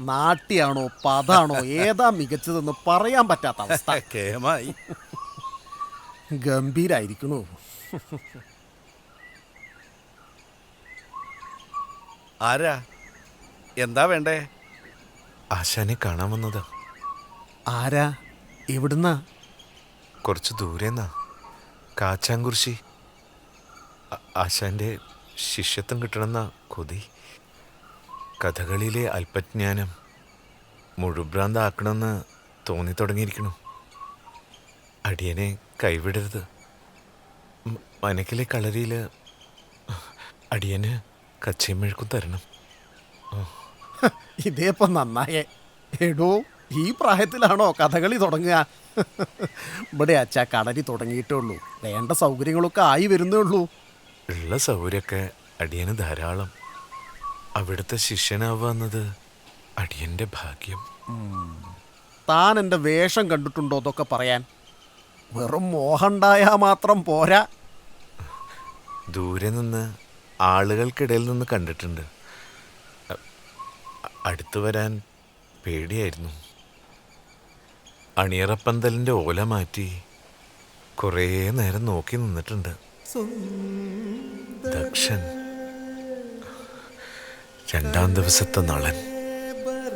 നാട്യാണോ പതാണോ ഏതാ മികച്ചതെന്ന് പറയാൻ പറ്റാത്ത അവസ്ഥ. കേമായി ഗംഭീരായിരിക്കണു. ആരാ? എന്താ വേണ്ടേ? ആശാനെ കാണാൻ വന്നതാ. ആരാ? എവിടുന്നാ? കുറച്ച് ദൂരെന്നാ. കാച്ചാങ്കുറിശി. ആശാന്റെ ശിഷ്യത്വം കിട്ടണമെന്ന കൊതി. കഥകളിയിലെ അല്പജ്ഞാനം മുഴുഭ്രാന്താക്കണമെന്ന് തോന്നി തുടങ്ങിയിരിക്കണു. അടിയനെ കൈവിടരുത്. മനക്കിലെ കളരിയിൽ അടിയന് കച്ചയും മെഴുക്കും തരണം. ഇതേപ്പം നന്നായേ. എടോ, ഈ പ്രായത്തിലാണോ കഥകളി തുടങ്ങുക? ഇവിടെ അച്ഛാ കളരി തുടങ്ങിയിട്ടേ ഉള്ളൂ. വേണ്ട സൗകര്യങ്ങളൊക്കെ ആയി വരുന്നേ ഉള്ളൂ. ഉള്ള സൗകര്യമൊക്കെ അടിയന് ധാരാളം. അവിടുത്തെ ശിഷ്യനാവുക എന്നത് അടിയന്റെ ഭാഗ്യം. താൻ എൻ്റെ വേഷം കണ്ടിട്ടുണ്ടോ എന്നൊക്കെ പറയാൻ? വെറും മോഹമുണ്ടായാൽ മാത്രം പോരാ. ദൂരെ നിന്ന് ആളുകൾക്കിടയിൽ നിന്ന് കണ്ടിട്ടുണ്ട്. അടുത്തു വരാൻ പേടിയായിരുന്നു. അണിയറപ്പന്തലിൻ്റെ ഓല മാറ്റി കുറേ നേരം നോക്കി നിന്നിട്ടുണ്ട്. ദക്ഷൻ, രണ്ടാം ദിവസത്തെ നളൻ,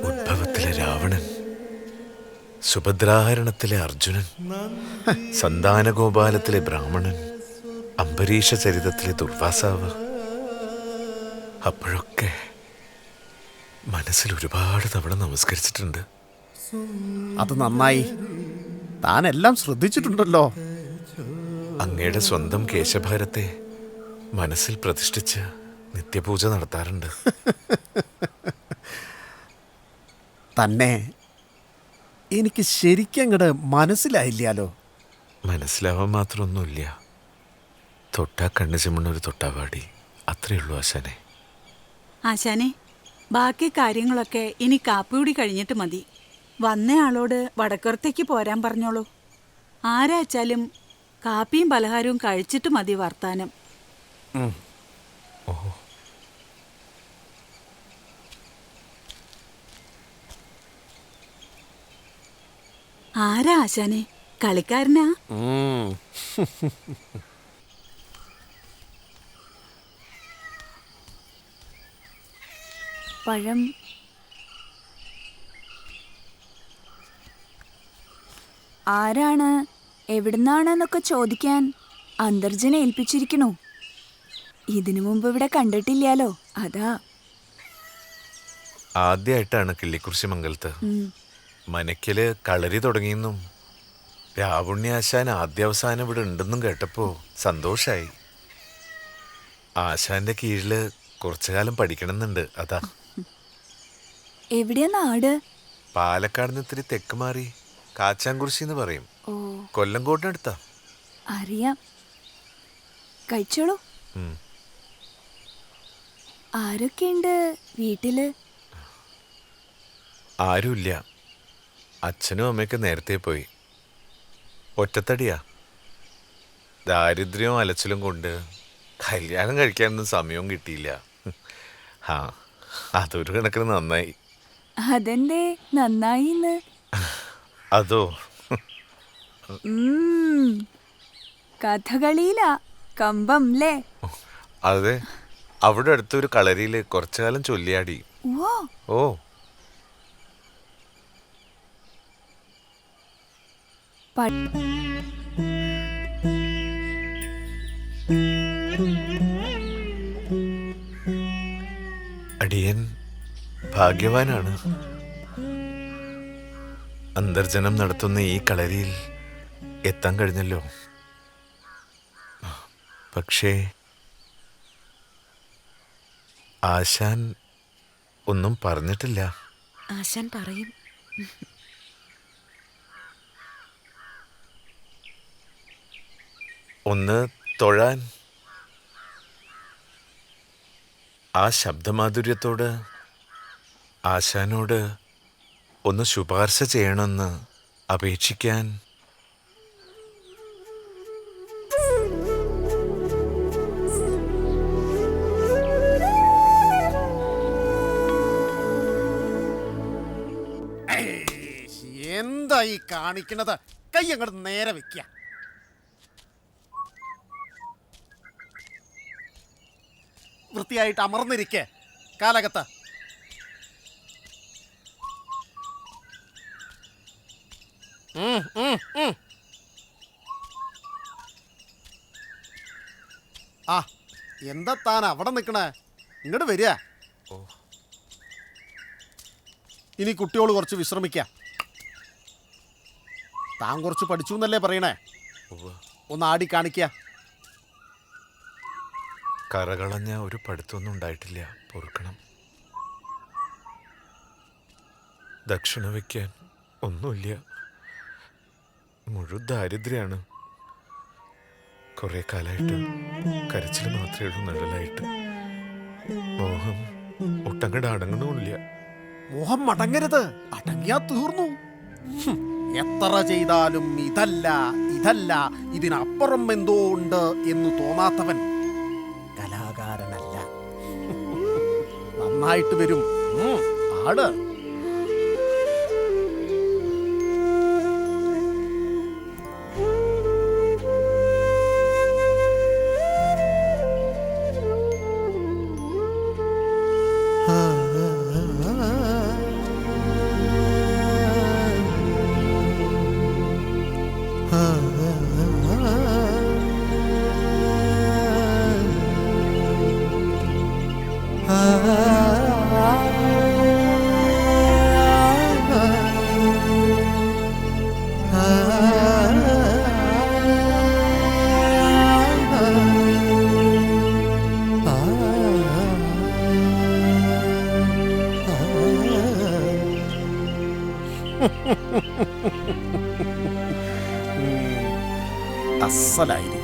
ഉദ്ഭവത്തിലെ രാവണൻ, സുഭദ്രാഹരണത്തിലെ അർജുനൻ, സന്താനഗോപാലത്തിലെ ബ്രാഹ്മണൻ, അംബരീഷ ചരിതത്തിലെ ദുർവാസാവ്. അപ്പോഴൊക്കെ മനസ്സിൽ ഒരുപാട് തവണ നമസ്കരിച്ചിട്ടുണ്ട്. അത് നന്നായി. താൻ എല്ലാം ശ്രദ്ധിച്ചിട്ടുണ്ടല്ലോ. അങ്ങയുടെ സ്വന്തം കേശഭാരത്തെ മനസ്സിൽ പ്രതിഷ്ഠിച്ച് നിത്യപൂജ നടത്താറുണ്ട്. തന്നെ എനിക്ക് ശരിക്കും അങ്ങോട്ട് മനസ്സിലായില്ലാലോ. മനസ്സിലാവാൻ മാത്രമൊന്നുമില്ല. തൊട്ടാ കണ്ണു ചിമ്മണൊരു തൊട്ടാവാടി, അത്രയുള്ളൂ ആശാനെ. ആശാനെ, ബാക്കി കാര്യങ്ങളൊക്കെ ഇനി കാപ്പിയൂടി കഴിഞ്ഞിട്ട് മതി. വന്നയാളോട് വടക്കുറത്തേക്ക് പോരാൻ പറഞ്ഞോളൂ. ആരാച്ചാലും കാപ്പിയും പലഹാരവും കഴിച്ചിട്ട് മതി വർത്താനം. ഓഹോ. ആരാ ആശാനെ? കളിക്കാരനാ? പഴം. ആരാണ്, എവിടുന്നാണെന്നൊക്കെ ചോദിക്കാൻ അന്തർജനെ ഏൽപ്പിച്ചിരിക്കണു. ഇതിനു മുമ്പ് ഇവിടെ കണ്ടിട്ടില്ലാലോ, അതാ. ആദ്യമായിട്ടാണ് കിള്ളിക്കുറിശി മംഗലത്ത്. മനക്കില് കളരി തുടങ്ങിയെന്നും രാവുണ്യാശാൻ ആദ്യാവസാനം ഇവിടെ ഉണ്ടെന്നും കേട്ടപ്പോ സന്തോഷായി. ആശാന്റെ കീഴില് കുറച്ചു കാലം പഠിക്കണമെന്നുണ്ട്, അതാ. എവിടെയാ നാട്? പാലക്കാടിന് ഇത്തിരി തെക്ക് മാറി കാച്ചാങ്കുറിശി എന്ന് പറയും. കൊല്ലംകോട്ടിനടുത്താ. അറിയാം. കഴിച്ചോളൂ. ആരൊക്കെയുണ്ട് വീട്ടില്? ആരുമില്ല. അച്ഛനും അമ്മയൊക്കെ നേരത്തെ പോയി. ഒറ്റത്തടിയാ. ദാരിദ്ര്യവും അലച്ചിലും കൊണ്ട് കല്യാണം കഴിക്കാനൊന്നും സമയവും കിട്ടിയില്ല. ആ, അതൊരു കണക്കിന് നന്നായി. അതെന്തേ നന്നായിന്ന്? അതോ, കഥകളിയിലാ കമ്പം ല്ലേ? അതെ. അവിടെ അടുത്തൊരു കളരിയിൽ കുറച്ചു കാലം ചൊല്ലിയാടി. ഓ, അടിയൻ ഭാഗ്യവാനാണ്. അന്തർജനം നടത്തുന്ന ഈ കളരിയിൽ എത്താൻ കഴിഞ്ഞല്ലോ. പക്ഷേ ആശാൻ ഒന്നും പറഞ്ഞിട്ടില്ല. ആശാൻ പറയും. ഒന്ന് തൊഴാൻ. ആ ശബ്ദമാധുര്യത്തോട് ആശാനോട് ഒന്ന് ശുപാർശ ചെയ്യണമെന്ന് അപേക്ഷിക്കാൻ. എന്തായി കാണിക്കണത്? കൈ അങ്ങോട്ട് നേരെ വെക്ക. വൃത്തിയായിട്ട് അമർന്നിരിക്കേ. കാലകത്ത് ആ എന്താ താൻ അവിടെ നിൽക്കണേ? ഇങ്ങോട്ട് വരിക. ഇനി കുട്ടിയോട് കുറച്ച് വിശ്രമിക്കാം. താൻ കുറച്ച് പഠിച്ചു എന്നല്ലേ പറയണേ? ഒന്ന് ആടി കാണിക്ക. കറകളഞ്ഞ ഒരു പഠിത്തമൊന്നും ഉണ്ടായിട്ടില്ല, പൊറുക്കണം. ദക്ഷിണ വയ്ക്കാൻ ഒന്നുമില്ല, മുഴുവൻ ദാരിദ്ര്യാണ്. കുറെ കാലമായിട്ട് കരച്ചിൽ മാത്രമേ ഉള്ളൂ നിഴലായിട്ട്. മോഹം ഒട്ടങ്ങട് അടങ്ങണമില്ല. മോഹം അടങ്ങരുത്, അടങ്ങിയാ തീർന്നു. എത്ര ചെയ്താലും ഇതല്ല ഇതല്ല ഇതിനപ്പുറം എന്തോ ഉണ്ട് എന്ന് തോന്നാത്തവൻ കലാകാരനല്ല. നന്നായിട്ട് വരും ആട്. അസലായിരിക്കും.